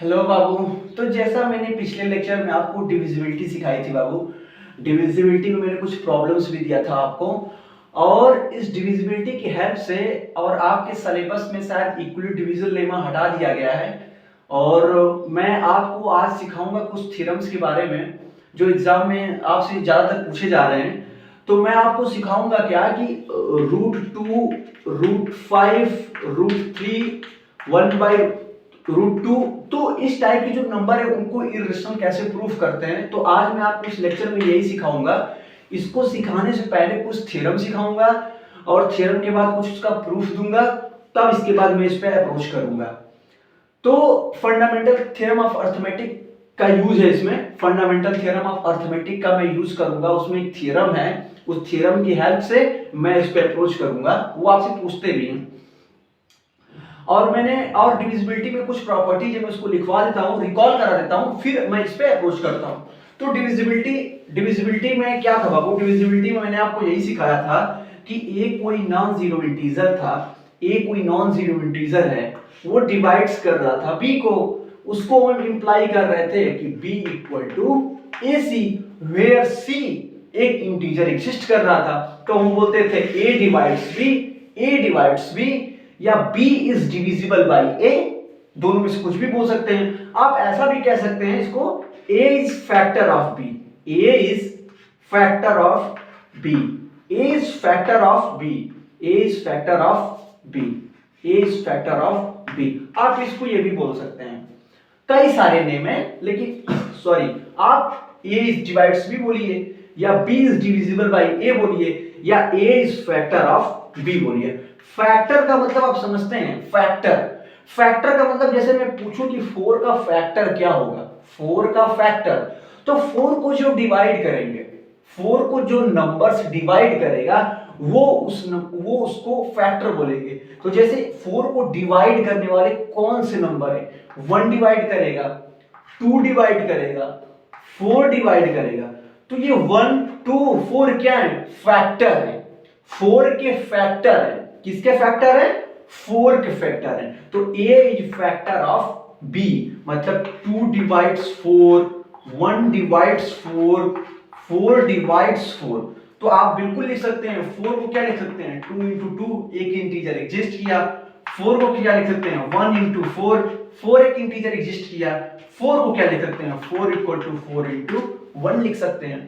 Hello बाबू। तो जैसा मैंने पिछले लेक्चर में आपको डिविजिबिलिटी सिखाई थी बाबू, डिविजिबिलिटी में मैंने कुछ प्रॉब्लम्स भी दिया था आपको, और इस डिविजिबिलिटी की हेल्प से और आपके सिलेबस में शायद इक्वली डिविजन लेमा हटा दिया गया है। और मैं आपको आज सिखाऊंगा कुछ थ्योरम्स के बारे में जो एग्जाम में आपसे ज़्यादातर पूछे जा रहे हैं। तो मैं आपको सिखाऊंगा क्या कि √2, √5, √3, 1/√2, तो इस टाइप के जो नंबर है उनको इर्रेशनल कैसे प्रूफ करते हैं। तो आज मैं आपको इस लेक्चर में यही सिखाऊंगा। इसको सिखाने से पहले कुछ थ्योरम सिखाऊंगा और थ्योरम के बाद कुछ उसका प्रूफ दूंगा, तब इसके बाद मैं इस पे अप्रोच करूंगा। तो फंडामेंटल थ्योरम ऑफ अर्थमेटिक का यूज है इसमें। फंडामेंटल थ्योरम ऑफ अर्थमेटिक का मैं यूज करूंगा, उसमें एक थ्योरम है, उस थ्योरम की हेल्प से मैं इस पे अप्रोच करूंगा। वो आपसे पूछते भी हैं। और डिविजिबिलिटी में कुछ प्रॉपर्टीज है, मैं उसको लिखवा देता हूँ, रिकॉल करा देता हूँ, फिर मैं इस पे अप्रोच करता हूँ। तो डिविजिबिलिटी में क्या था बाबू, डिविजिबिलिटी में मैंने आपको यही सिखाया था कि ए कोई नॉन जीरो इंटीजर था, ए कोई नॉन जीरो इंटीजर है, वो डिवाइड्स कर रहा था बी को। उसको हम इंप्लाई कर रहे थे कि B equal to A C, where C एक इंटीजर एग्जिस्ट कर रहा था। तो हम बोलते थे ए डिवाइड्स बी या b is divisible by a, दोनों में से कुछ भी बोल सकते हैं। आप ऐसा भी कह सकते हैं इसको, a is factor of b, a is factor of b, a is factor of b, a is factor of b, a is factor of b। आप इसको ये भी बोल सकते हैं, कई सारे नेम है, लेकिन सॉरी, आप a इज डिवाइड्स b बोलिए, या b is divisible by a बोलिए, या a is factor of b बोलिए। फैक्टर का मतलब आप समझते हैं, फैक्टर का मतलब जैसे मैं पूछूं कि 4 का फैक्टर क्या होगा, 4 का फैक्टर, तो 4 को जो डिवाइड करेंगे, 4 को जो नंबर्स डिवाइड करेगा वो उसको फैक्टर बोलेंगे। तो जैसे 4 को डिवाइड करने वाले कौन से नंबर है, 1 डिवाइड करेगा, 2 डिवाइड करेगा, 4 डिवाइड करेगा। तो ये 1, 2, 4 क्या है, फैक्टर है, 4 के फैक्टर है। किसके फैक्टर है, 4 के फैक्टर है। तो a is factor of b, मतलब 2 डिवाइड्स 4, 1 डिवाइड्स 4, 4 डिवाइड्स 4। तो आप बिल्कुल लिख सकते हैं 4 को क्या लिख सकते हैं, 2 इंटू 2, एक इंटीजर एग्जिस्ट किया। 4 को क्या लिख सकते हैं, 1 इंटू 4, 4 एक इंटीजर एग्जिस्ट किया। 4 को क्या लिख सकते हैं, 4 इक्वल टू 4 इंटू 1 लिख सकते हैं।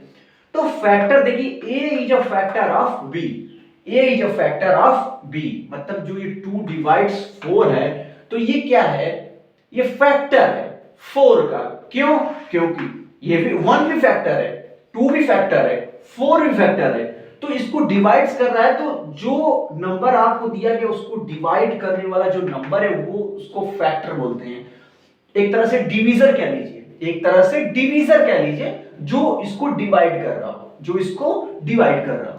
तो फैक्टर देखिए, a is a factor of b, a is a factor of b, मतलब जो ये 2 डिवाइड्स 4 है, तो ये क्या है, ये फैक्टर है 4 का। क्यों, क्योंकि ये भी 1 भी फैक्टर है, 2 भी फैक्टर है, 4 भी फैक्टर है, तो इसको डिवाइड्स कर रहा है। तो जो नंबर आपको दिया गया उसको डिवाइड करने वाला जो नंबर है वो उसको फैक्टर बोलते हैं। एक तरह से डिवीजर कह लीजिए, एक तरह से डिवीजर कह लीजिए, जो इसको डिवाइड कर रहा हो, जो इसको डिवाइड कर रहा हो।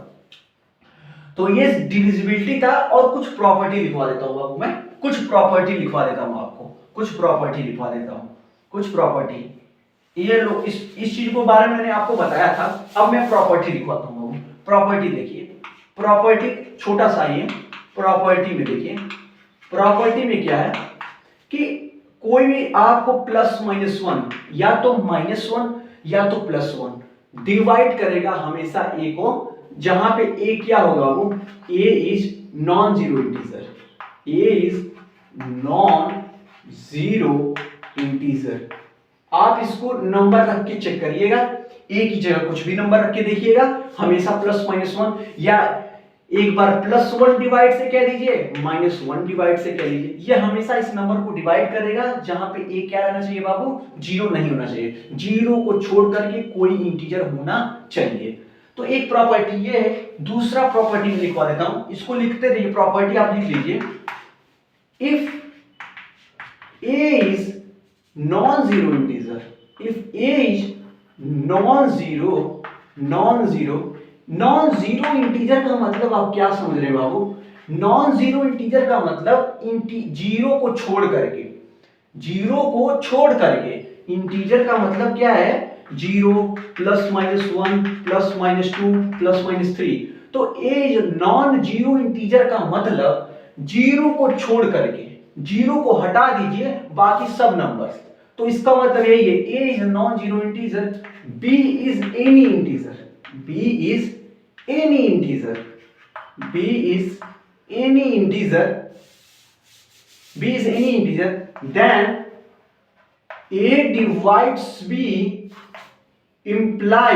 तो ये डिविजिबिलिटी था। और कुछ प्रॉपर्टी लिखवा देता हूं आपको, मैं कुछ प्रॉपर्टी लिखवा देता हूं आपको, कुछ प्रॉपर्टी लिखवा देता हूं, कुछ प्रॉपर्टी। ये लो, इस चीज को बारे में मैंने आपको बताया था, अब मैं प्रॉपर्टी लिखवाता हूं। प्रॉपर्टी देखिए, प्रॉपर्टी छोटा सा ही है। प्रॉपर्टी में देखिए, प्रॉपर्टी में क्या है कि कोई भी आपको प्लस माइनस 1, या तो -1 या तो +1 डिवाइड करेगा हमेशा a को, जहां पे a क्या होगा, वो a is non zero integer, a is non zero integer. आप इसको नंबर रख के चेक करिएगा, a की जगह कुछ भी नंबर रख के देखिएगा, हमेशा +-1, या एक बार +1 डिवाइड से कह दीजिए, -1 डिवाइड से कह दीजिए, ये हमेशा इस नंबर को डिवाइड करेगा जहां पे a क्या रहना चाहिए बाबू, 0 नहीं होना चाहिए, 0 को छोड़ करके कोई इंटीजर होना चाहिए। तो एक प्रॉपर्टी ये है। दूसरा प्रॉपर्टी में लिखवा देता हूं, इसको लिखते रहिए, प्रॉपर्टी आप लिख लीजिए। If a is non-zero integer, if a is non-zero integer का मतलब आप क्या समझ रहे हैं बाबू, नॉन जीरो इंटीजर का मतलब जीरो को छोड़ करके, जीरो को छोड़ करके इंटीजर का मतलब क्या है, 0 +-1 +-2 +-3। तो ए नॉन जीरो इंटीजर का मतलब जीरो को छोड़ करके, जीरो को हटा दीजिए, बाकी सब नंबर्स, तो इसका मतलब यही है, a is non zero integer, b is any integer, b is any integer, b is any integer, b is any integer, then a divides b imply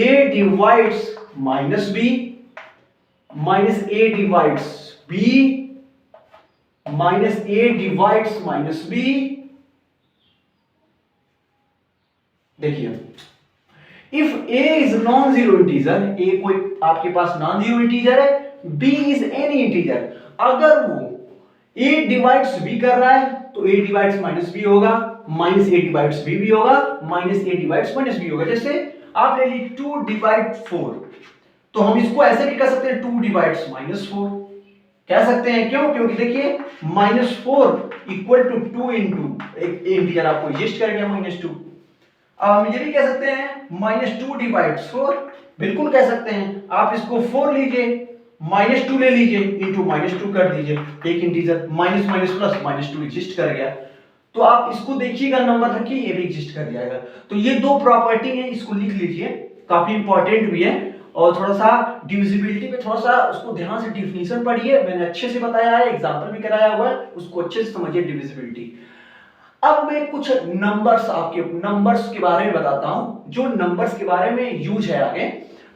a divides minus b minus a divides b minus a divides minus b। देखिए, if a is non zero integer, a कोई आपके पास non zero integer है, b is any integer, अगर वो a divides b कर रहा है तो a डिवाइड्स माइनस b होगा, माइनस a डिवाइड्स b भी होगा, minus a divides minus b होगा। जैसे आप ले ली 2 डिवाइड 4, तो हम इसको ऐसे भी कर सकते हैं 2 डिवाइड्स माइनस 4 कह सकते हैं। क्यों? क्योंकि देखिए माइनस 4 इक्वल टू 2 इंटू एक इंटीजर आपको एग्जिस्ट कर गया माइनस 2। अब हम ये भी कह सकते हैं माइनस 2 डिवाइड्स 4, बिल्कुल कह सकते हैं। आप इसको 4 लीजिए, माइनस 2 ले लीजिए, इंटू माइनस 2 कर दीजिए, एक integer minus minus plus minus 2 exist कर गया। तो आप इसको देखिएगा, नंबर रखिए, ये भी एग्जिस्ट कर जाएगा। तो ये दो प्रॉपर्टी है, इसको लिख लीजिए, काफी इंपॉर्टेंट भी है। और थोड़ा सा डिविजिबिलिटी पे थोड़ा सा उसको ध्यान से डिफिनीशन पढ़िए, मैंने अच्छे से बताया है, एग्जांपल भी कराया हुआ है, उसको अच्छे से समझिए डिविजिबिलिटी। अब मैं कुछ नंबर्स के बारे में बताता हूं, जो नंबर्स के बारे में यूज है आगे।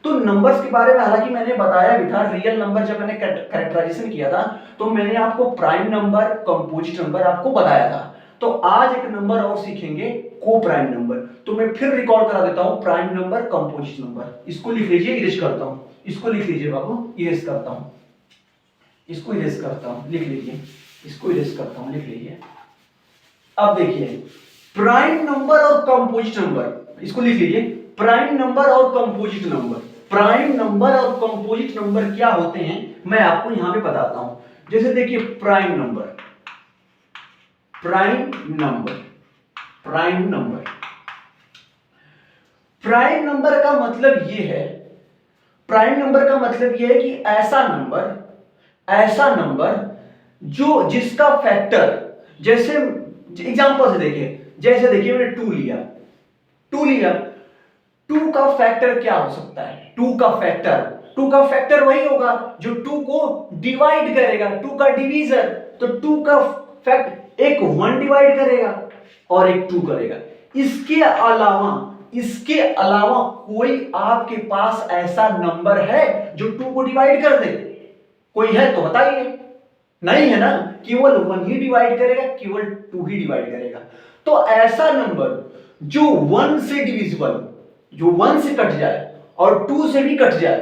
तो नंबर्स के बारे में हालांकि मैंने बताया भी था, रियल नंबर जब मैंने कैरेक्टराइजेशन किया था तो मैंने आपको प्राइम नंबर, कंपोजिट नंबर आपको बताया था। तो आज एक नंबर और सीखेंगे, को प्राइम नंबर। तो मैं फिर रिकॉर्ड करा देता हूं, प्राइम नंबर, कंपोजिट नंबर। इसको लिख लीजिए, इरेज करता हूं, इसको लिख लीजिए बाबू, इरेज करता हूं, इसको इरेज करता हूं, लिख लीजिए, इसको इरेज करता हूं, लिख लीजिए। अब देखिए, प्राइम नंबर और कंपोजिट नंबर, इसको लिख लीजिए, प्राइम नंबर और कंपोजिट नंबर। प्राइम नंबर और कंपोजिट नंबर क्या होते हैं मैं आपको यहां पे बताता हूं। जैसे देखिए prime number, prime number, prime number, prime number का मतलब यह है, प्राइम नंबर का मतलब यह है कि ऐसा नंबर जो जिसका फैक्टर, जैसे एग्जांपल से देखिए, जैसे देखिए मैंने 2 लिया, 2 का फैक्टर क्या हो सकता है? 2 का फैक्टर वही होगा जो 2 को डिवाइड करेगा, 2 का डिवीजर। तो 2 का फैक्ट एक 1 डिवाइड करेगा और एक 2 करेगा। इसके अलावा कोई आपके पास ऐसा नंबर है जो 2 को डिवाइड कर दे? कोई है तो बताइए। नहीं है ना, केवल 1 ही डिवाइड करेगा, केवल 2 ही डिवाइड करेगा। तो ऐसा नंबर जो 1 से डिविजिबल, जो 1 से कट जाए और 2 से भी कट जाए,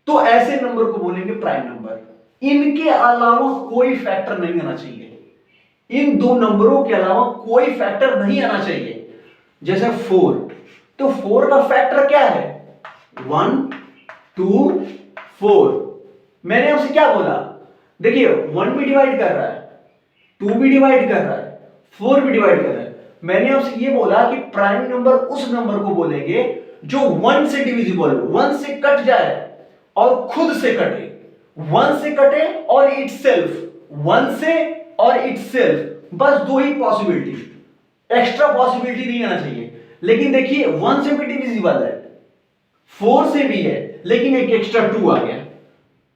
तो ऐसे नंबर को बोलेंगे प्राइम नंबर। इनके अलावा कोई फैक्टर नहीं आना चाहिए, इन दो नंबरों के अलावा कोई फैक्टर नहीं आना चाहिए। जैसे 4, तो 4 का फैक्टर क्या है? 1 2 4। मैंने आपसे क्या बोला? देखिए 1 भी डिवाइड कर रहा है, 2 भी डिवाइड कर रहा है, 4 भी डिवाइड कर रहा है। मैंने आपसे ये बोला कि प्राइम नंबर उस नंबर को बोलेंगे जो 1 से डिविजिबल हो, 1 से कट जाए और खुद से कटे, 1 से कटे और इटसेल्फ, 1 से और इटसेल्फ, बस 2 ही पॉसिबिलिटी, एक्स्ट्रा पॉसिबिलिटी नहीं आना चाहिए। लेकिन देखिए 1 से भी डिविजिबल है, 4 से भी है, लेकिन एक एक्स्ट्रा 2 आ गया,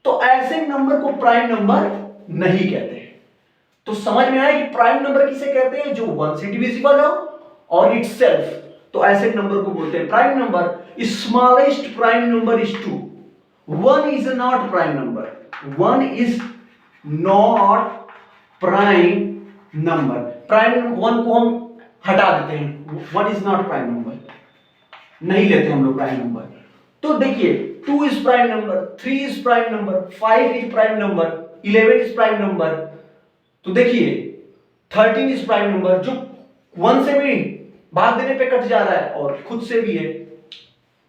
तो ऐसे नंबर को प्राइम नंबर नहीं कहते। तो समझ में आया कि प्राइम नंबर किसे कहते हैं? जो 1 से डिविजिबल हो और इटसेल्फ, तो ऐसे नंबर को बोलते हैं prime number. Smallest prime number is 2। 1 is not prime number, 1 is not prime number. Prime 1 को हम हटा देते हैं, 1 इज नॉट प्राइम नंबर, नहीं लेते हम लोग प्राइम नंबर। तो देखिए 2 is prime number, 3 is prime number, 5 is prime number, 11 is prime number. तो देखिए 13 इज प्राइम नंबर, जो 1 से भी भाग देने पे कट जा रहा है और खुद से भी है,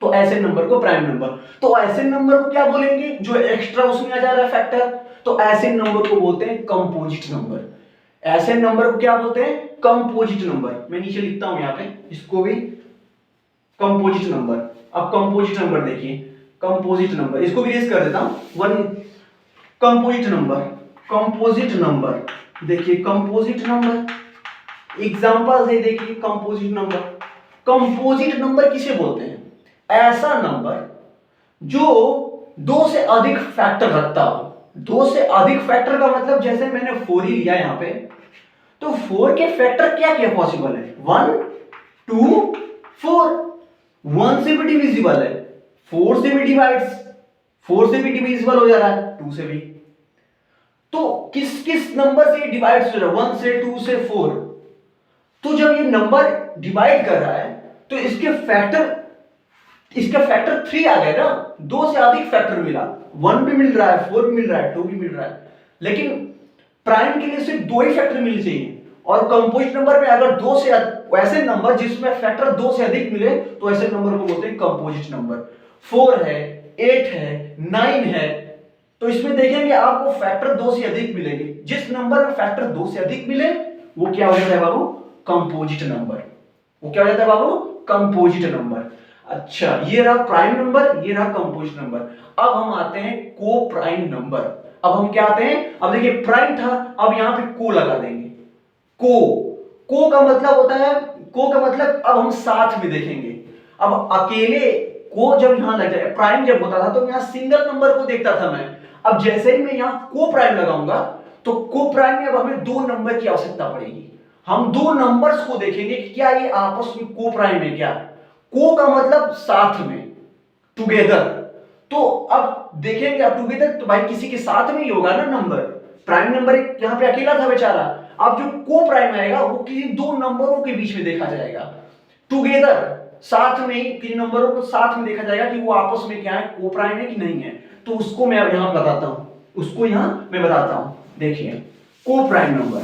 तो ऐसे नंबर को प्राइम नंबर। तो ऐसे नंबर को क्या बोलेंगे? जो एक्स्ट्रा उसमें आ जा रहा है फैक्टर, तो ऐसे नंबर को बोलते हैं कंपोजिट नंबर। ऐसे नंबर को क्या बोलते हैं? Composite number. मैं नीचे लिखता हूं यहां पे, इसको भी कंपोजिट नंबर। अब कंपोजिट नंबर देखिए, कंपोजिट नंबर, इसको भी रेज कर देता हूं। 1 कंपोजिट नंबर, कंपोजिट नंबर देखिए, कंपोजिट नंबर, एग्जांपल से देखिए, कंपोजिट नंबर। कंपोजिट नंबर किसे बोलते हैं? ऐसा नंबर जो दो से अधिक फैक्टर रखता हो। दो से अधिक फैक्टर का मतलब, जैसे मैंने 4 ही लिया यहां पे, तो 4 के फैक्टर क्या क्या पॉसिबल है? 1 2 4। 1 से भी डिविजिबल है, 4 से भी डिवाइड्स, 4 से भी डिविजिबल हो जा रहा है, 2 से भी। तो किस किस नंबर से डिवाइड हो रहा है? 1 से, 2 से, 4। तो जब ये नंबर डिवाइड कर रहा है तो इसका फैक्टर 3 आ गया ना, दो से अधिक फैक्टर मिला, 1 भी मिल रहा है, 4 भी मिल रहा है, 2 भी मिल रहा है। लेकिन प्राइम के लिए सिर्फ दो ही फैक्टर मिलने चाहिए। और कंपोजिट नंबर में अगर दो से ऐसे नंबर जिसमें फैक्टर दो से अधिक मिले तो ऐसे नंबर को बोलते हैं कंपोजिट नंबर। 4 है, 8 है, 9 है, तो इसमें देखेंगे आपको फैक्टर दो से अधिक मिलेंगे। जिस नंबर में फैक्टर दो से अधिक मिले वो क्या हो जाता है बाबू? Composite number. वो क्या हो जाता है बाबू? Composite number. अच्छा, ये रहा प्राइम नंबर, ये रहा कंपोजिट नंबर। अब हम आते हैं को प्राइम नंबर। अब हम क्या आते हैं? अब देखिए प्राइम था, अब यहां पे को लगा देंगे। को का मतलब होता है, को का मतलब अब हम साथ में देखेंगे। अब अकेले को जब यहां लग जाए, प्राइम जब होता था तो यहां सिंगल नंबर को देखता था मैं। अब जैसे ही मैं यहां को प्राइम लगाऊंगा तो को प्राइम में अब हमें दो नंबर की आवश्यकता पड़ेगी। हम दो नंबर्स को देखेंगे कि क्या ये आपस में को प्राइम है क्या। को का मतलब साथ में, टुगेदर। तो अब देखेंगे अब टुगेदर तो भाई किसी के साथ में ही होगा ना नंबर। प्राइम नंबर यहां पे अकेला था बेचारा। अब जो को प्राइम आएगा वो किसी दो नंबरों के बीच में देखा जाएगा, टुगेदर, साथ में ही किन नंबरों को साथ में देखा जाएगा कि वो आपस में क्या है, को प्राइम है कि नहीं है। तो उसको मैं यहां बताता हूं, उसको यहां मैं बताता हूं। देखिए को प्राइम नंबर,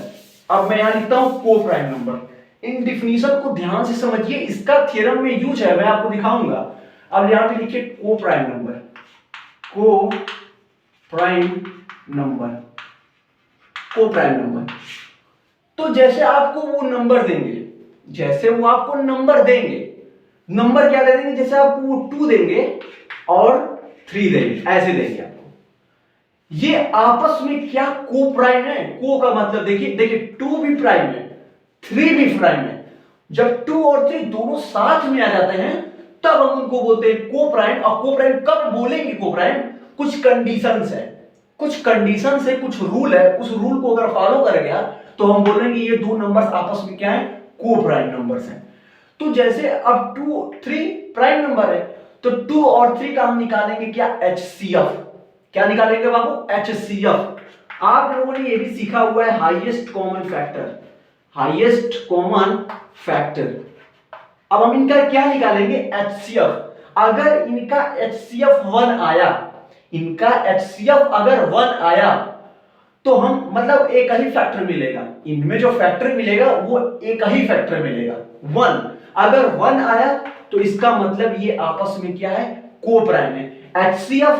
अब मैं यहां लिखता हूं को प्राइम नंबर। इन डिफिनीशन को ध्यान से समझिए, इसका थ्योरम में यूज है, मैं आपको दिखाऊंगा। अब यहां पे लिखिए को प्राइम नंबर, को प्राइम नंबर, को प्राइम नंबर। तो जैसे आपको वो नंबर देंगे, जैसे वो आपको नंबर देंगे, नंबर क्या दे देंगे? जैसे आपको वो 2 देंगे और 3 देंगे, ऐसे देंगे आपको। ये आपस में क्या को प्राइम है? को का मतलब देखिए, देखिए 2 भी प्राइम है, 3 भी प्राइम है। जब 2 और 3 दोनों साथ में आ जाते हैं तब हम उनको बोलते हैं को प्राइम। और को प्राइम कब बोलेंगे को प्राइम? कुछ कंडीशंस है, कुछ कंडीशंस है, कुछ रूल है। उस रूल को अगर फॉलो कर गया तो हम बोलेंगे ये दो नंबर्स आपस में क्या है, को प्राइम नंबर्स हैं। तो जैसे अब 2 3 प्राइम नंबर है तो 2 और 3 का हम निकालेंगे क्या, HCF। क्या निकालेंगे बाबू? HCF। आप लोगों ने ये भी सीखा हुआ है highest common factor, highest common factor. अब हम इनका क्या निकालेंगे? HCF। अगर इनका HCF 1 आया, इनका HCF अगर 1 आया तो हम मतलब एक ही फैक्टर मिलेगा, इनमें जो फैक्टर मिलेगा वो एक ही फैक्टर मिलेगा 1। अगर 1 आया तो इसका मतलब ये आपस में क्या है, को प्राइम है। HCF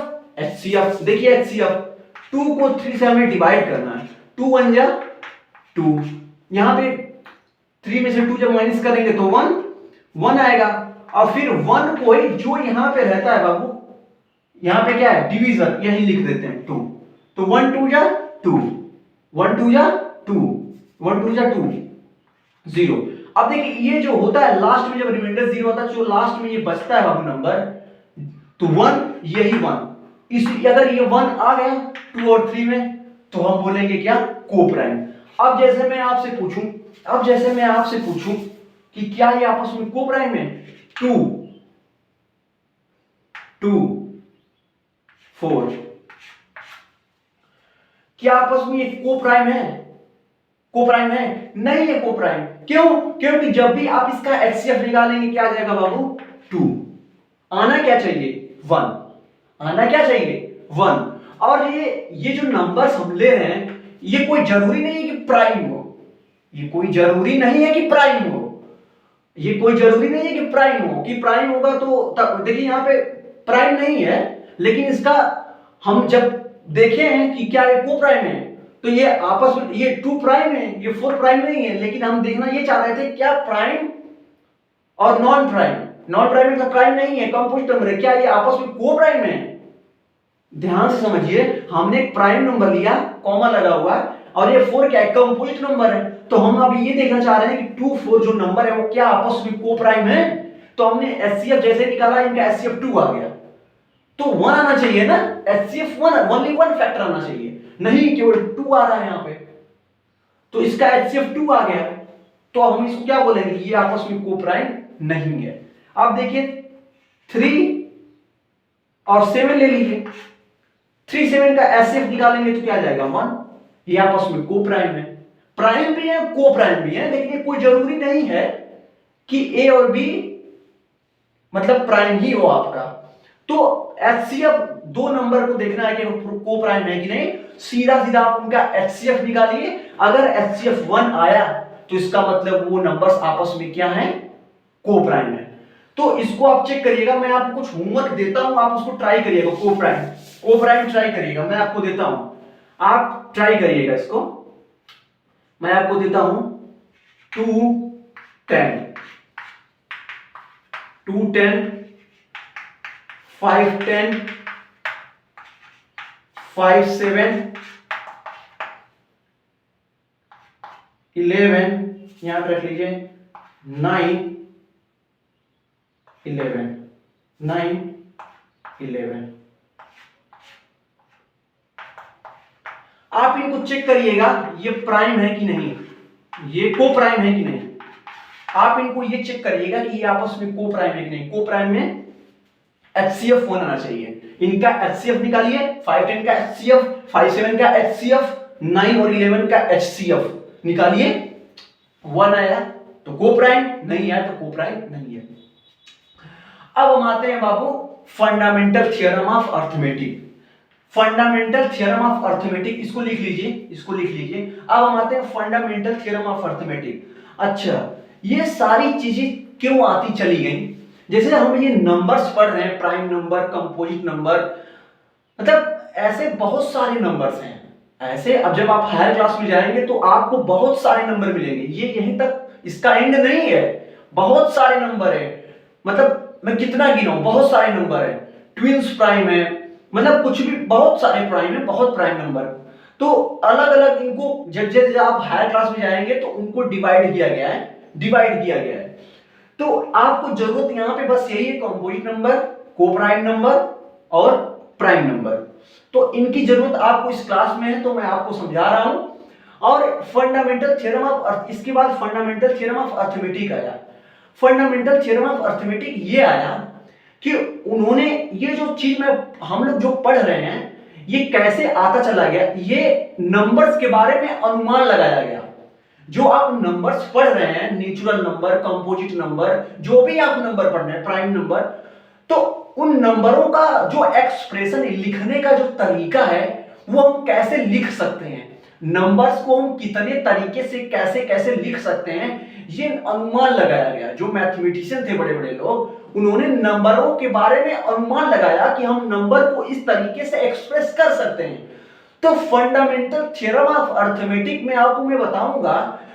देखिए, HCF 2 को 3 से हमें डिवाइड करना है, 2 1 जा 2, यहां पे 3 में से 2 जब माइनस करेंगे तो 1 आएगा। और फिर 1 को ही जो यहां पे रहता है बाबू, यहां पे क्या है, डिवीजन, यही लिख देते हैं 2। तो 1 2 जा 2, 1 2 जा 2, 1 2 जा 2, 0। अब देखिए ये जो होता है लास्ट में, जब रिमाइंडर 0 होता है, जो लास्ट में ये बचता है बाबू नंबर, तो 1, यही 1। इस अगर ये 1 आ गया 2 और 3 में तो हम बोलेंगे क्या, को प्राइम। अब जैसे मैं आपसे पूछूं कि क्या ये आपस में को प्राइम है, 2 2 4, क्या आपस में ये को प्राइम है? को प्राइम है? नहीं है को प्राइम। क्यों? क्योंकि जब भी आप इसका HCF निकालेंगे क्या आ जाएगा बाबू, 2। आना क्या चाहिए, 1। आना क्या चाहिए, 1। और ये जो नंबर्स हम ले रहे हैं ये कोई जरूरी नहीं है कि प्राइम हो, ये कोई जरूरी नहीं है कि प्राइम हो, ये कोई जरूरी नहीं है कि प्राइम हो। कि प्राइम होगा तो देखिए यहां पे प्राइम नहीं है, लेकिन इसका हम जब देखे हैं कि क्या ये को प्राइम है तो ये आपस में ये 2 प्राइम है, ये 4 प्राइम नहीं है। लेकिन हम देखना ये चाह रहे थे क्या प्राइम और नॉन प्राइम, नॉन प्राइम मतलब प्राइम नहीं है, कंपोजिट नंबर है, क्या ये आपस में को प्राइम है? ध्यान से समझिए, हमने एक प्राइम नंबर लिया, कॉमा लगा हुआ है, और ये 4 क्या है, कंपोजिट नंबर है। तो हम अब ये देखना चाह रहे हैं कि 2 4 जो नंबर है वो क्या आपस में को प्राइम है। तो हमने एचसीएफ जैसे निकाला, इनका एचसीएफ 2 आ गया, तो 1 आना चाहिए ना, एचसीएफ 1, ओनली 1 फैक्टर आना चाहिए, नहीं केवल 2 आ रहा है यहां पे। तो इसका एचसीएफ 2 आ गया, तो अब हम इसको क्या बोलेंगे कि ये आपस में को प्राइम नहीं है। अब देखिए 3 और 7 ले लीजिए, 3 7 का एचसीएफ निकालेंगे तो क्या आ जाएगा 1, ये आपस में को प्राइम है। प्राइम भी है को प्राइम भी है, लेकिन ये कोई जरूरी नहीं है कि ए और बी मतलब प्राइम ही हो आपका। तो एचसीएफ दो नंबर को देखना है कि को प्राइम है कि नहीं, सीधा सीधा आप उनका एचसीएफ निकालिए। अगर एचसीएफ 1 आया तो इसका मतलब वो नंबर्स आपस में क्या है, को प्राइम है। तो इसको आप चेक करिएगा, मैं आपको कुछ होमवर्क देता हूं, आप उसको ट्राई करिएगा, को प्राइम ट्राई करिएगा, मैं आपको देता हूं, आप ट्राई करिएगा इसको। मैं आपको देता हूं 2 10 2 10 5 10 5 7 11, यहां पर रख लीजिए 9 11 9 11। आप इनको चेक करिएगा, ये प्राइम है कि नहीं, ये को प्राइम है कि नहीं। आप इनको ये चेक करिएगा कि ये आपस में को प्राइम है कि नहीं। को प्राइम में एचसीएफ 1 आना चाहिए, इनका एचसीएफ निकालिए, 5 10 का एचसीएफ, 5 7 का एचसीएफ, 9 और 11 का एचसीएफ निकालिए, 1 आया तो को प्राइम, नहीं आया तो को प्राइम नहीं है। अब हम आते हैं बाबू fundamental theorem of arithmetic. Fundamental theorem of arithmetic, इसको लिख लीजिए, इसको लिख लीजिए। अब हम आते हैं फंडामेंटल थ्योरम ऑफ अर्थमेटिक। अच्छा, ये सारी चीजें क्यों आती चली गई, जैसे हम ये नंबर्स पढ़ रहे हैं, प्राइम नंबर, कंपोजिट नंबर, मतलब ऐसे बहुत सारे नंबर्स हैं ऐसे। अब जब आप हायर क्लास में जाएंगे तो आपको बहुत सारे नंबर मिलेंगे, ये यहीं तक इसका एंड नहीं है, बहुत सारे नंबर है, मतलब मैं कितना गिनाऊं, बहुत सारे नंबर है, ट्विंस प्राइम है, मतलब कुछ भी, बहुत सारे प्राइम है, बहुत प्राइम नंबर। तो अलग अलग इनको जब जब आप हायर क्लास में जाएंगे तो उनको डिवाइड किया गया है, डिवाइड किया गया है। तो आपको जरूरत यहां पे बस यही है, कंपोजिट नंबर, को प्राइम नंबर और प्राइम नंबर। तो इनकी जरूरत आपको इस क्लास में है, तो मैं आपको समझा रहा हूं। और फंडामेंटल थ्योरम ऑफ, इसके बाद फंडामेंटल थ्योरम ऑफ अर्थमेटिक आया। फंडामेंटल थ्योरम ऑफ अर्थमेटिक ये आया कि उन्होंने ये जो चीज में हम लोग जो पढ़ रहे हैं ये कैसे आता चला गया, ये नंबर्स के बारे में अनुमान लगाया गया। जो आप नंबर्स पढ़ रहे हैं, नेचुरल नंबर, कंपोजिट नंबर, जो भी आप नंबर पढ़ रहे हैं, प्राइम नंबर, तो उन नंबरों का जो एक्सप्रेशन, लिखने का जो तरीका है वो हम कैसे लिख सकते हैं, नंबर्स को हम कितने तरीके से कैसे कैसे लिख सकते हैं, ये अनुमान लगाया गया। जो मैथमेटिशियन थे बड़े बड़े लोग, उन्होंने नंबरों के बारे में अनुमान लगाया कि हम नंबर को इस तरीके से एक्सप्रेस कर सकते हैं। तो फंडामेंटल थ्योरम ऑफ अर्थमेटिक में आपको मैं बताऊंगा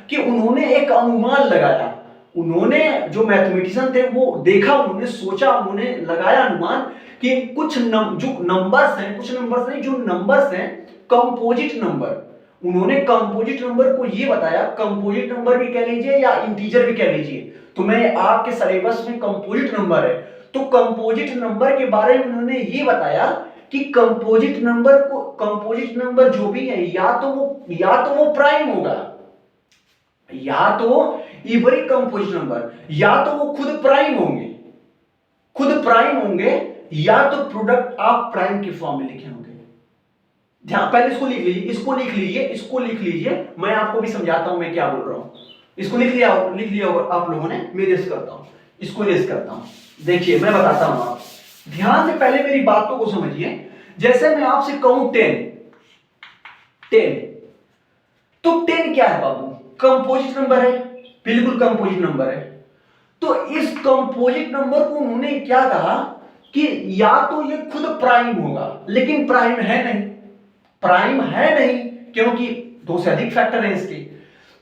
कि उन्होंने एक अनुमान लगाया। उन्होंने, जो मैथमेटिशियन थे, वो देखा, उन्होंने सोचा, उन्होंने लगाया अनुमान कि कुछ जो नंबर्स हैं, कुछ नंबर्स नहीं, जो नंबर्स हैं कंपोजिट नंबर, उन्होंने कंपोजिट नंबर को ये बताया, कंपोजिट नंबर भी कह लीजिए या इंटीजर भी कह लीजिए, तो मैं आपके सिलेबस में कंपोजिट नंबर है, तो कंपोजिट नंबर के बारे में उन्होंने ये बताया कि कंपोजिट नंबर को, कंपोजिट नंबर जो भी है, या तो वो प्राइम होगा, या तो इवरी कंपोजिट नंबर, या तो वो खुद प्राइम होंगे, खुद प्राइम होंगे, या तो प्रोडक्ट ऑफ प्राइम के फॉर्म में लिखे होंगे। ध्यान, पहले इसको लिख लीजिए, इसको लिख लीजिए, इसको लिख लीजिए, मैं आपको भी समझाता हूं मैं क्या बोल रहा हूं। इसको लिख लिया आप लोगों ने, मैं रेस करता हूं, इसको रेस करता हूं। देखिए मैं बताता हूं, आप ध्यान से पहले मेरी बातों को समझिए। जैसे मैं आपसे कहूं 10, तो 10 क्या है बाबू, कंपोजिट नंबर है, बिल्कुल कंपोजिट नंबर है। तो इस कंपोजिट नंबर को उन्होंने क्या कहा कि या तो ये खुद प्राइम होगा, लेकिन प्राइम है नहीं, प्राइम है नहीं, क्योंकि 2 से अधिक फैक्टर है इसके।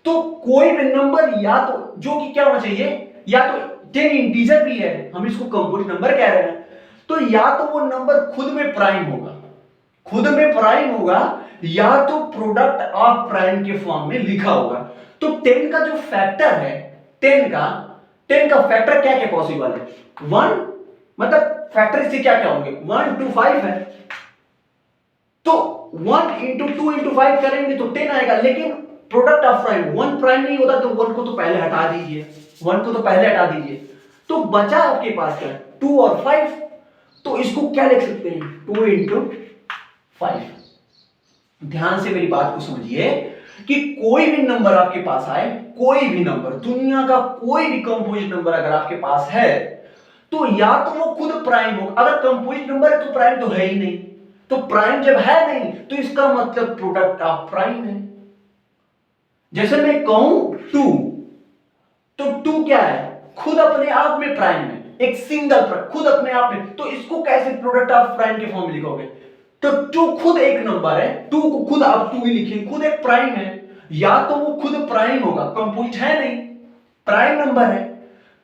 तो कोई भी नंबर, या तो जो कि क्या होना चाहिए, या तो 10 इंटीजर भी है, हम इसको कंपोजिट नंबर कह रहे हैं, तो या तो वो नंबर खुद में प्राइम होगा, खुद में प्राइम होगा या तो प्रोडक्ट ऑफ प्राइम के फॉर्म में लिखा होगा। तो 10 का जो फैक्टर है, 10 का फैक्टर क्या क्या पॉसिबल है? 1, मतलब फैक्टर इससे क्या क्या होंगे? 1 2 5 है, तो 1 इंटू 2 इंटू 5 करेंगे तो 10 आएगा। लेकिन प्रोडक्ट ऑफ प्राइम 1 प्राइम नहीं होता, तो 1 को तो पहले हटा दीजिए, 1 को तो पहले हटा दीजिए, तो बचा आपके पास क्या? 2 और 5। तो इसको क्या लिख सकते हैं? 2 इंटू 5। ध्यान से मेरी बात को समझिए कि कोई भी नंबर आपके पास आए, कोई भी नंबर, दुनिया का कोई भी कंपोजिट नंबर अगर आपके पास है, तो या तो वो खुद प्राइम हो। अगर कंपोजिट नंबर है तो प्राइम तो है ही नहीं, तो प्राइम जब है नहीं तो इसका मतलब प्रोडक्ट ऑफ प्राइम है। जैसे मैं कहूं 2, तो 2 क्या है? खुद अपने आप में प्राइम है, एक सिंगल प्राइम, खुद अपने आप में। तो इसको कैसे प्रोडक्ट ऑफ प्राइम के फॉर्म में लिखोगे? तो 2 खुद एक नंबर है, 2 को खुद आप 2 ही लिखेंगे, खुद एक प्राइम है, या तो वो खुद प्राइम होगा, कंपोजिट है नहीं, प्राइम नंबर है।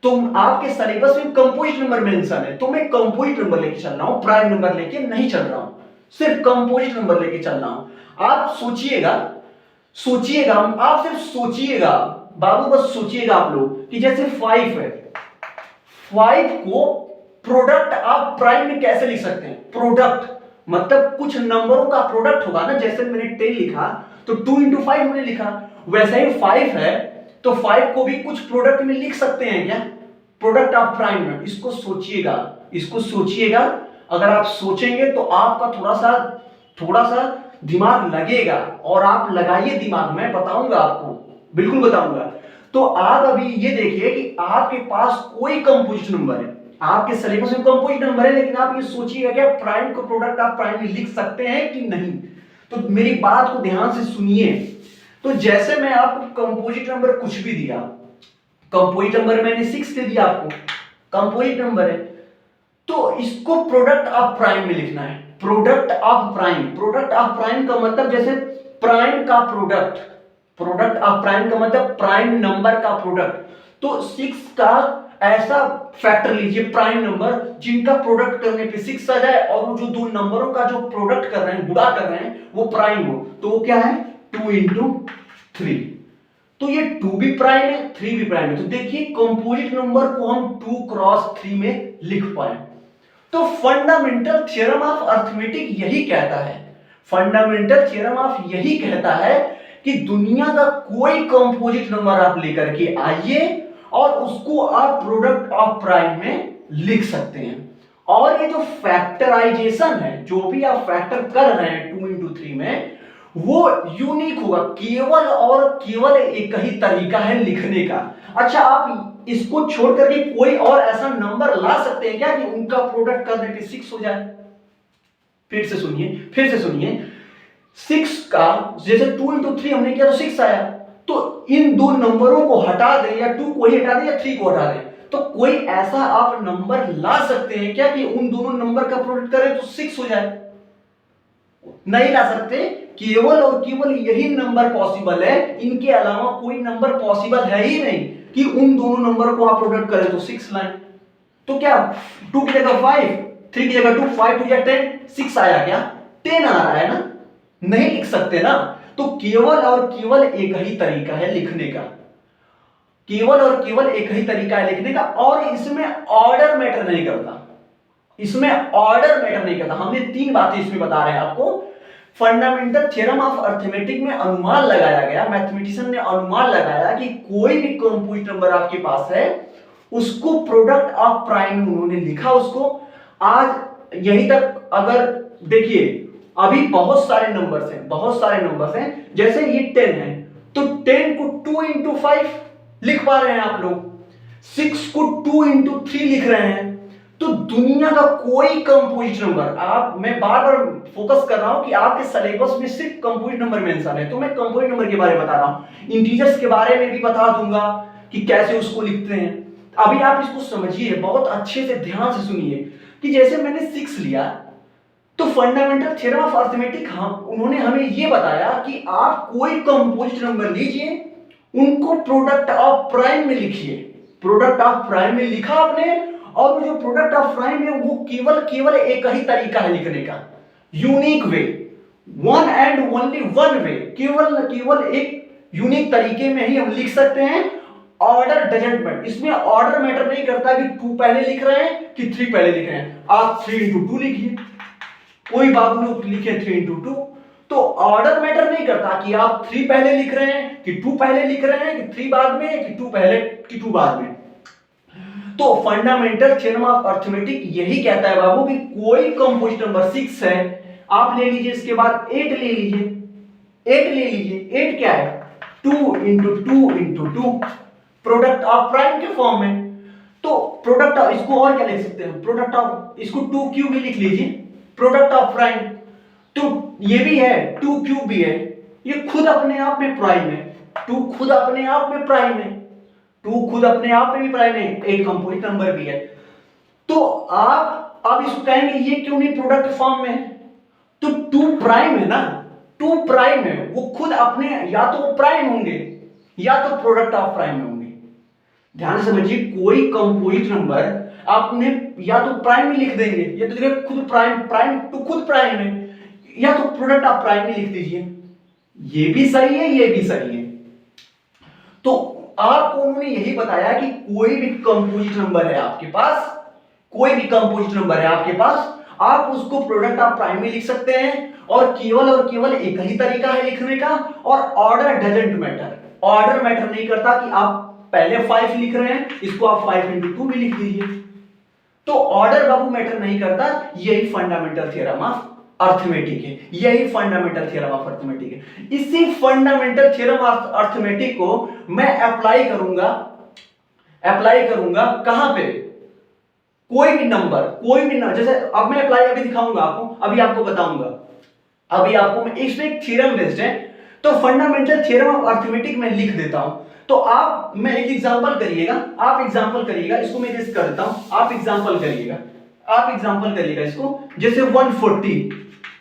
तो आपके सिलेबस में कंपोजिट नंबर मेंशन है, तो मैं कंपोजिट नंबर लेके चल रहा हूं, प्राइम नंबर लेके नहीं चल रहा हूं, सिर्फ कंपोजिट नंबर लेके चल रहा हूं। आप सोचिएगा, आप सिर्फ सोचिएगा बाबू, बस सोचिएगा आप लोग कि जैसे 5 है, 5 को प्रोडक्ट आप प्राइम में कैसे लिख सकते हैं? प्रोडक्ट मतलब कुछ नंबरों का प्रोडक्ट होगा ना, जैसे मैंने 10 लिखा तो 2 इंटू 5 हमने लिखा, वैसे ही 5 है तो 5 को भी कुछ प्रोडक्ट में लिख सकते हैं क्या? प्रोडक्ट ऑफ प्राइम में। इसको सोचिएगा, अगर आप सोचेंगे तो आपका थोड़ा सा दिमाग लगेगा, और आप लगाइए दिमाग, मैं बताऊंगा आपको, बिल्कुल बताऊंगा। तो आप अभी ये देखिए कि आपके पास कोई कंपोजिट नंबर है, आपके सिलेबस में कंपोजिट नंबर है, लेकिन आप ये सोचिएगा कि प्राइम को प्रोडक्ट ऑफ प्राइम में लिख सकते हैं कि नहीं। तो मेरी बात को ध्यान से सुनिए। तो जैसे मैं आपको कंपोजिट नंबर कुछ भी दिया, कंपोजिट नंबर मैंने 6 दे दिया आपको, कंपोजिट नंबर है, तो इसको प्रोडक्ट ऑफ प्राइम में लिखना है। प्रोडक्ट ऑफ प्राइम का मतलब जैसे प्राइम का प्रोडक्ट ऑफ प्राइम का मतलब प्राइम नंबर का प्रोडक्ट। तो 6 का ऐसा फैक्टर लीजिए, प्राइम नंबर जिनका प्रोडक्ट करने पे 6 आ जाए, और वो जो दो नंबरों का जो प्रोडक्ट कर रहे हैं, गुणा कर रहे हैं, वो प्राइम हो। तो वो क्या है? 2 इंटू 3। तो ये 2 भी प्राइम है, 3 भी प्राइम है। तो देखिए कंपोजिट नंबर को हम 2 क्रॉस 3 में लिख पाए। तो फंडामेंटल थ्योरम ऑफ अर्थमेटिक यही कहता है कि दुनिया का कोई कंपोजिट नंबर आप लेकर के आइए और उसको आप प्रोडक्ट ऑफ प्राइम में लिख सकते हैं। और ये जो फैक्टराइजेशन है, जो भी आप फैक्टर कर रहे हैं 2 इंटू 3 में, वो यूनिक होगा, केवल और केवल एक ही तरीका है लिखने का। अच्छा, आप इसको छोड़ करके कोई और ऐसा नंबर ला सकते हैं क्या कि उनका प्रोडक्ट करने पे 6 हो जाए? फिर से सुनिए 6 का जैसे 2 इंटू 3 हमने किया तो 6 आया, तो इन दो नंबरों को हटा दें, या 2 को ही हटा दें या 3 को हटा दें, तो कोई ऐसा आप नंबर ला सकते हैं क्या कि उन दोनों नंबर का प्रोडक्ट करें तो 6 हो जाए? नहीं ला सकते। केवल और केवल यही नंबर पॉसिबल है, इनके अलावा कोई नंबर पॉसिबल है ही नहीं कि उन दोनों नंबर को आप प्रोडक्ट करें तो 6 लाएं। तो क्या 2 की जगह 5, 3 की जगह 2, 5 2 10, 6 आया क्या? 10 आ रहा है ना, नहीं लिख सकते ना। तो केवल और केवल एक ही तरीका है लिखने का, और इसमें ऑर्डर मैटर नहीं करता। हमने 3 बातें इसमें बता रहे हैं आपको। फंडामेंटल थ्योरम ऑफ अर्थमेटिक में अनुमान लगाया गया, मैथमेटिशियन ने अनुमान लगाया कि कोई भी कंपोजिट नंबर आपके पास है, उसको प्रोडक्ट ऑफ प्राइम उन्होंने लिखा उसको। आज यहीं तक अगर देखिए, अभी बहुत सारे नंबर्स हैं, जैसे ये 10 है, तो 10 को 2 इंटू 5 लिख पा रहे हैं आप लोग, 6 को 2 इंटू 3 लिख रहे हैं। तो दुनिया का कोई कंपोजिट नंबर, मैं बार बार फोकस कर रहा हूं कि आपके सिलेबस में सिर्फ कंपोजिट नंबर मेंशन है, तो मैं कंपोजिट नंबर के बारे में बता रहा हूं। इंटीजर्स के बारे में भी बता दूंगा कि कैसे उसको लिखते हैं। अभी आप इसको समझिए, बहुत अच्छे से ध्यान से सुनिए कि जैसे मैंने 6 लिया, तो फंडामेंटल थ्योरम ऑफ अर्थमेटिक उन्होंने हमें यह बताया कि आप कोई कंपोजिट नंबर लीजिए, उनको प्रोडक्ट ऑफ प्राइम में लिखिए। प्रोडक्ट ऑफ प्राइम में लिखा आपने, और वो जो प्रोडक्ट ऑफ प्राइम है वो केवल एक ही तरीका है लिखने का। Unique way, one and only one way, केवल एक यूनिक तरीके में ही हम लिख सकते हैं। ऑर्डर डजंट मैटर, इसमें ऑर्डर मैटर नहीं करता कि 2 पहले लिख रहे हैं कि 3 पहले लिख रहे हैं। आप 3 into 2 लिखिए, कोई बाबू लोग लिखे 3 into 2, तो ऑर्डर मैटर नहीं करता कि आप 3 पहले लिख रहे हैं कि 2 पहले लिख रहे हैं कि 3 बाद में कि 2 पहले कि 2 बाद में। तो फंडामेंटल थ्योरम ऑफ अर्थमेटिक यही कहता है बाबू कि कोई कंपोजिट नंबर 6 है, आप ले लीजिए, इसके बाद 8 ले लीजिए, 8 ले लीजिए। 8 क्या है? 2 into 2 into 2, product of prime के फॉर्म में। तो प्रोडक्ट ऑफ, इसको और क्या लिख सकते हैं, प्रोडक्ट ऑफ, इसको 2 क्यूब भी लिख लीजिए, प्रोडक्ट ऑफ प्राइम। तो ये भी है, 2 क्यूब भी है, ये खुद अपने आप में प्राइम है, 2 खुद अपने आप में प्राइम है, 2 खुद अपने आप में भी प्राइम है, 8 कंपोजिट नंबर भी है। तो आप इसको कहेंगे ये क्यों नहीं प्रोडक्ट फॉर्म में है? तो 2 प्राइम है ना, 2 प्राइम है, वो खुद अपने या तो प्राइम होंगे या तो प्रोडक्ट ऑफ प्राइम होंगे। ध्यान से समझिए, कोई कंपोजिट नंबर आपने या तो प्राइम में लिख देंगे, या तो देखिए खुद प्राइम तो खुद प्राइम है, या तो प्रोडक्ट ऑफ प्राइम में लिख दीजिए। ये भी सही है, ये भी सही है। तो आपको उन्होंने यही बताया कि कोई भी कंपोजिट नंबर है आपके पास, कोई भी कंपोजिट नंबर है आपके पास, आप उसको प्रोडक्ट ऑफ प्राइम में लिख सकते हैं, और केवल एक ही तरीका है लिखने का, और order doesn't matter, order matter नहीं करता कि आप पहले 5 लिख रहे हैं, इसको आप 5 into 2 भी लिख दीजिए। तो ऑर्डर बाबू मैटर नहीं करता, यही फंडामेंटल थ्योरम ऑफ अर्थमेटिक है, यही फंडामेंटल थ्योरम ऑफ अर्थमेटिक है। इसी फंडामेंटल थ्योरम ऑफ अर्थमेटिक को मैं अप्लाई करूंगा कहां पे? कोई भी नंबर, जैसे अब मैं अप्लाई अभी दिखाऊंगा आपको, अभी आपको बताऊंगा, अभी आपको मैं इसमें एक थ्योरम बेस्ड है, तो फंडामेंटल थ्योरम ऑफ अर्थमेटिक में लिख देता हूं। तो आप, मैं एक एग्जांपल करिएगा, आप एग्जांपल करिएगा, इसको मैं जैसे करता हूं, आप एग्जांपल करिएगा इसको, जैसे 140,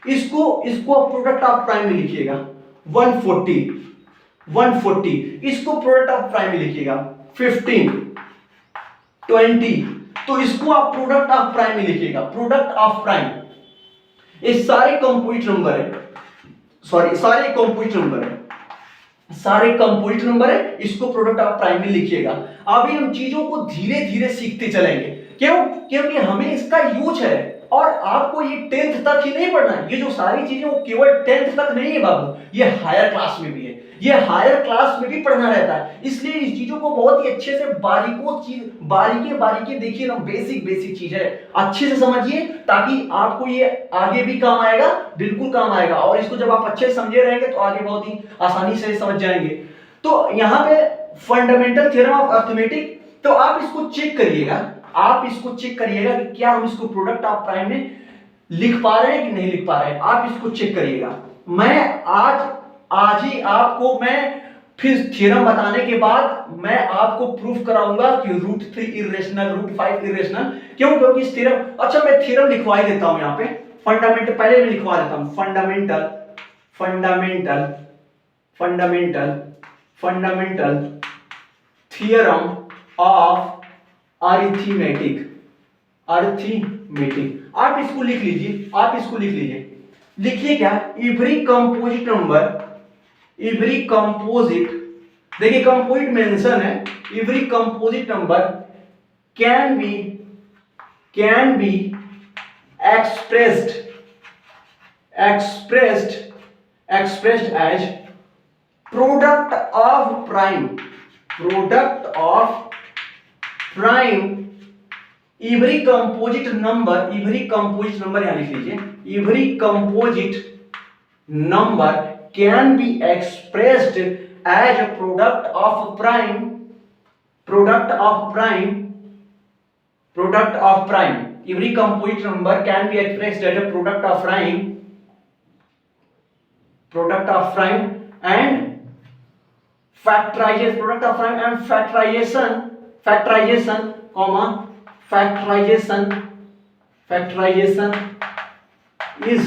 इसको आप प्रोडक्ट ऑफ प्राइम में लिखिएगा, 140, इसको प्रोडक्ट ऑफ प्राइम में लिखिएगा, 15, 20, तो इसको आप प्रोडक्ट ऑफ प्राइम में लिखिएगा, प्रोडक्ट ऑफ प्राइम। ये सारे कंपोजिट नंबर है, सारे कंपोजिट नंबर है, इसको प्रोडक्ट ऑफ प्राइम में लिखिएगा। अभी हम चीजों को धीरे धीरे सीखते चलेंगे, क्योंकि हमें इसका यूज है, और आपको ये 10th तक ही नहीं पढ़ना है, ये जो सारी चीजें वो केवल 10th तक नहीं है बाबू, ये हायर क्लास में भी है, ये हायर क्लास में भी पढ़ना रहता है। इसलिए इस चीजों को बहुत ही अच्छे से बारीकी देखिए ना, बेसिक चीज है, अच्छे से समझिए, ताकि आपको ये आगे भी काम आएगा, बिल्कुल काम आएगा। और इसको जब आप अच्छे से समझे रहेंगे तो आगे बहुत ही आसानी से समझ जाएंगे। तो यहाँ पे फंडामेंटल थ्योरम ऑफ अर्थमेटिक, तो आप इसको चेक करिएगा कि क्या हम इसको प्रोडक्ट ऑफ प्राइम में लिख पा रहे हैं कि नहीं लिख पा रहे हैं, आप इसको चेक करिएगा। मैं आज ही आपको, मैं फिर थ्योरम बताने के बाद मैं आपको प्रूफ कराऊंगा कि √3 इरेशनल, √5 इरेशनल। क्योंकि इस थ्योरम, अच्छा मैं थ्योरम लिखवा ही देता हूं यहाँ पे, फंडामेंटल पहले मैं लिखवा देता हूं, फंडामेंटल थ्योरम ऑफ अरिथमेटिक। आप इसको लिख लीजिए, लिखिए क्या? एवरी कंपोजिट, देखिए कंपोजिट मेंशन है, every composite number can be expressed as product of prime, every composite number यहां लिख लीजिए, every composite number can be expressed as a product of prime, every composite number can be expressed as a product of prime and factorization, factorization is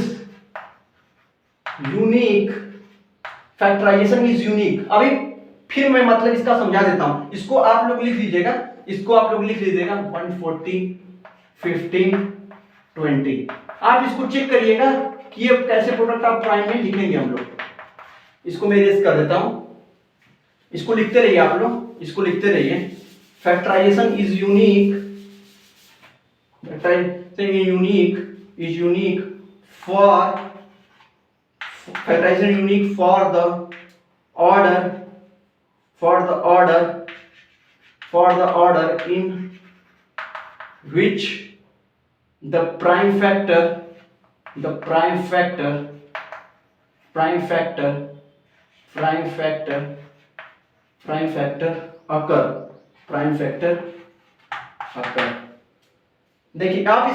unique। अभी फिर मैं मतलब इसका समझा देता हूं, इसको आप लोग लिख लीजिएगा, 140, 15, 20। आप इसको चेक करिएगा कि ये कैसे प्रोडक्ट ऑफ प्राइम में लिखेंगे हम लोग। इसको मैं इरेज कर देता हूं, इसको लिखते रहिए आप लोग, इसको लिखते रहिए। Factorisation is unique, is unique for factorization unique for the order in which the prime factor occur। देखिए आप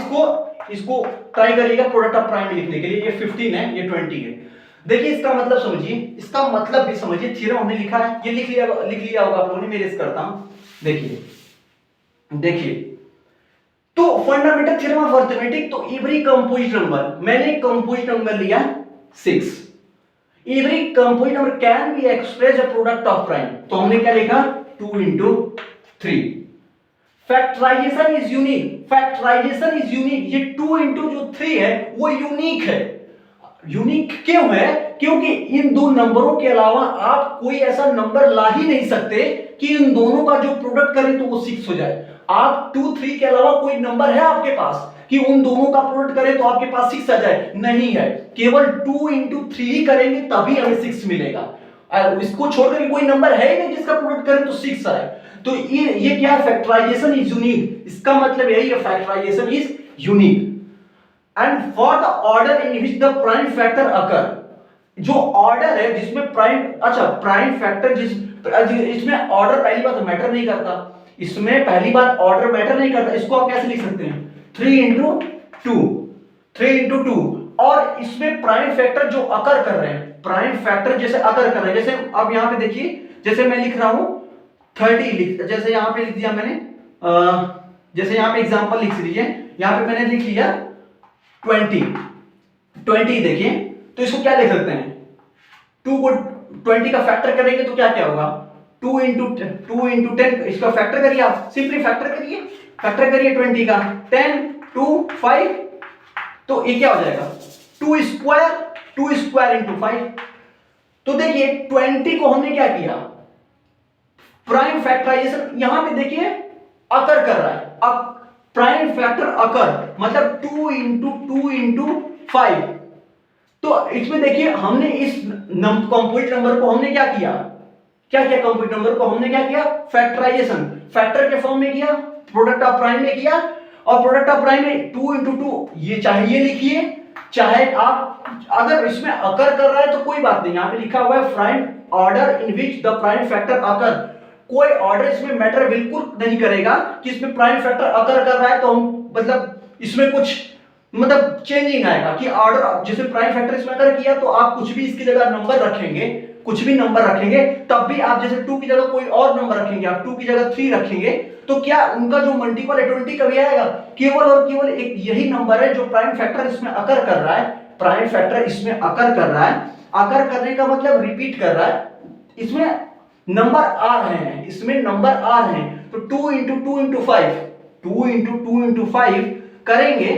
इसको ट्राई करिएगा प्रोडक्ट ऑफ प्राइम लिखने के लिए। ये 15 है, ये 20 है। देखिए इसका मतलब समझिए, इसका मतलब भी समझिए। थ्योरम हमने लिखा है, ये लिख लिया होगा आप लोगों ने। मैं इरेज करता हूं। देखिए तो फंडामेंटल थ्योरम ऑफ अरिथमेटिक, तो एवरी कंपोजिट नंबर, मैंने कंपोजिट नंबर लिया 6। Every composite number can be express a product of prime, तो हमने क्या लिखा 2 into 3। फैक्टराइजेशन इज यूनिक, ये 2 into जो 3 है वो यूनिक है। यूनिक क्यों है? क्योंकि इन दो नंबरों के अलावा आप कोई ऐसा नंबर ला ही नहीं सकते कि इन दोनों का जो प्रोडक्ट करें तो वो 6 हो जाए। आप 2 3 के अलावा कोई नंबर है आपके पास कि उन दोनों का प्रोडक्ट करें तो आपके पास 6 आ जाए? नहीं है। केवल 2 into 3 ही करेंगे तभी हमें 6 मिलेगा। इसको छोड़कर कोई नंबर है ही नहीं जिसका प्रोडक्ट करें तो 6 आए। तो ये क्या है? Factorisation is unique. इसका मतलब यही है, factorisation is unique. And for the order in which the prime factor occur, जो ऑर्डर है जिसमें प्राइम फैक्टर इसमें ऑर्डर पहली बात मैटर नहीं करता। इसमें पहली बात ऑर्डर मैटर नहीं करता। इसको आप कैसे लिख सकते हैं? 3 into 2। और इसमें प्राइम फैक्टर जो अकर कर रहे हैं, प्राइम फैक्टर जैसे अकर कर रहे हैं, जैसे अब यहां पे देखिए, जैसे मैं लिख रहा हूं 30, जैसे यहां पे लिख दिया मैंने, जैसे यहां पे एग्जांपल लिख लीजिए, यहां पे मैंने लिख लिया 20 देखिए, तो इसको क्या लिख सकते हैं? 2 को 20 का फैक्टर करेंगे तो क्या क्या होगा? 2 into 10, इसका फैक्टर करिए, आप सिंपली फैक्टर करिए 20 का। 10 2 5, तो ये क्या हो जाएगा? 2 स्क्वायर into 5। तो देखिए 20 को हमने क्या किया? प्राइम फैक्टराइजेशन यहां पे देखिए अकर कर रहा है। अब प्राइम फैक्टर अकर मतलब 2 into 5। तो इसमें देखिए हमने इस कंपोजिट नंबर को हमने क्या किया? कंपोजिट नंबर को हमने क्या किया? फैक्टराइजेशन फैक्टर के फॉर्म में किया, प्रोडक्ट ऑफ प्राइम में किया। और प्रोडक्ट ऑफ प्राइम में 2 into 2, ये चाहे ये लिखिए, चाहे आप अगर इसमें अकर कर रहा है तो कोई बात नहीं, यहां पे लिखा हुआ है prime order in which the prime factor occur. कोई ऑर्डर इसमें मैटर बिल्कुल नहीं करेगा कि इसमें प्राइम फैक्टर अकर कर रहा है तो हम मतलब इसमें कुछ मतलब चेंजिंग आएगा कि ऑर्डर जैसे प्राइम फैक्टर इसमें अगर किया तो आप कुछ भी इसकी जगह नंबर रखेंगे, कुछ भी नंबर रखेंगे, तब भी आप जैसे 2 की जगह कोई और नंबर रखेंगे, आप 2 की जगह 3 रखेंगे, तो क्या उनका जो मल्टीपल है 20 कभी आएगा? केवल और केवल एक यही नंबर है जो प्राइम फैक्टर इसमें अकर कर रहा है। प्राइम फैक्टर इसमें अकर कर रहा है। अकर करने का मतलब रिपीट कर रहा है। इसमें नंबर आ रहे हैं, तो 2 into 2 into 5 करेंगे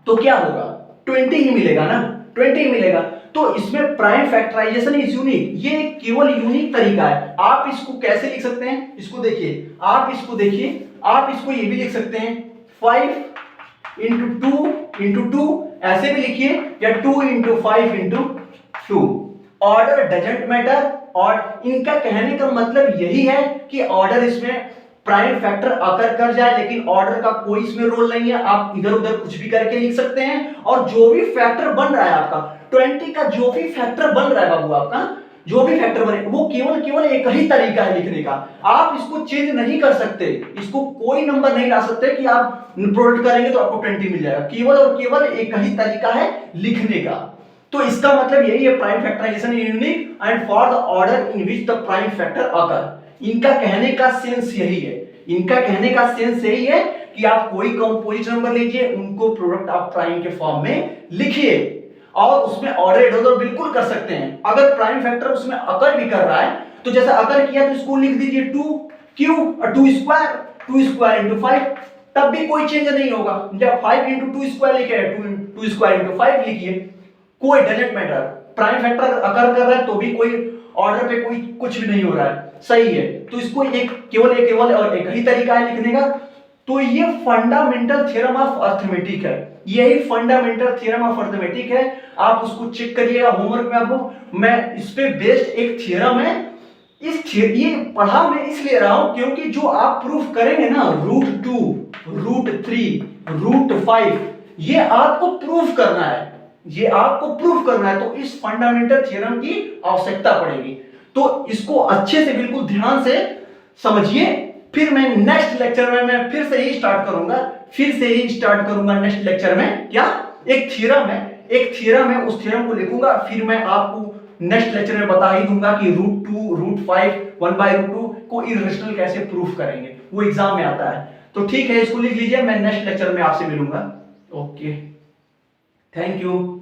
तो क्या होगा? 20 ही मिलेगा ना, 20 ही मिलेगा। तो इसमें प्राइम फैक्टराइजेशन इज यूनिक, ये केवल यूनिक तरीका है। आप इसको कैसे लिख सकते हैं? इसको देखिए, आप इसको ये भी लिख सकते हैं 5 into 2 ऐसे भी लिखिए, या 2 into 5 into 2। Order doesn't matter. और इनका कहने का मतलब यही है कि ऑर्डर इसमें प्राइम फैक्टर अकर कर जाए, लेकिन ऑर्डर का कोई इसमें रोल नहीं है। आप इधर उधर कुछ भी करके लिख सकते हैं। और जो भी फैक्टर बन रहा है आपका 20 का, जो भी फैक्टर बन रहा है बाबू आपका, जो भी फैक्टर बने, वो केवल एक ही तरीका है लिखने का। आप इसको चेंज नहीं कर सकते, इसको कोई नंबर नहीं ला सकते कि आप प्रोडक्ट करेंगे तो आपको 20 मिल जाएगा। केवल और केवल एक ही तरीका है लिखने का। तो इसका मतलब यही है, prime factorisation is unique and for the order in which the prime factor occur. इनका कहने का सेंस यही है, कि आप कोई कंपोजिट नंबर लीजिए, उनको प्रोडक्ट ऑफ प्राइम के फॉर्म में लिखिए, और उसमें ऑर्डर इधर उधर बिल्कुल कर सकते हैं। अगर प्राइम फैक्टर उसमें अकर भी कर रहा है तो जैसे अकर किया तो इसको लिख दीजिए 2 क्यूब और 2 स्क्वायर into 5। तब भी कोई चेंज नहीं होगा। जब 5 इंटू टू स्क्वायर लिखे, टू स्क्वायर इंटू 5 लिखिए, कोई डजेंट मैटर, प्राइम फैक्टर अकर कर रहा है तो भी कोई ऑर्डर पे कोई कुछ भी नहीं हो रहा है, सही है। तो इसको केवल और एक ही तरीका है लिखने का। तो ये फंडामेंटल थ्योरम ऑफ अर्थमेटिक है, यही फंडामेंटल थ्योरम ऑफ अर्थमेटिक है। आप उसको चेक करिएगा होमवर्क में, आपको मैं इस पे बेस्ड एक थ्योरम है, ये पढ़ा मैं इसलिए रहा हूं क्योंकि जो आप प्रूफ करेंगे ना, √2, √3, √5, ये आपको प्रूफ करना है, ये आपको प्रूफ करना है, तो इस फंडामेंटल थ्योरम की आवश्यकता पड़ेगी। तो इसको अच्छे से बिल्कुल ध्यान से समझिए। फिर मैं नेक्स्ट लेक्चर में मैं फिर से ही स्टार्ट करूंगा, नेक्स्ट लेक्चर में क्या एक थ्योरम है, उस थ्योरम को लिखूंगा, फिर मैं आपको नेक्स्ट लेक्चर में बता ही दूंगा कि √2, √5, 1/√2 को इररेशनल कैसे प्रूफ करेंगे, वो एग्जाम में आता है। तो ठीक है, इसको लिख लीजिए, मैं नेक्स्ट लेक्चर में आपसे मिलूंगा। Okay, thank you.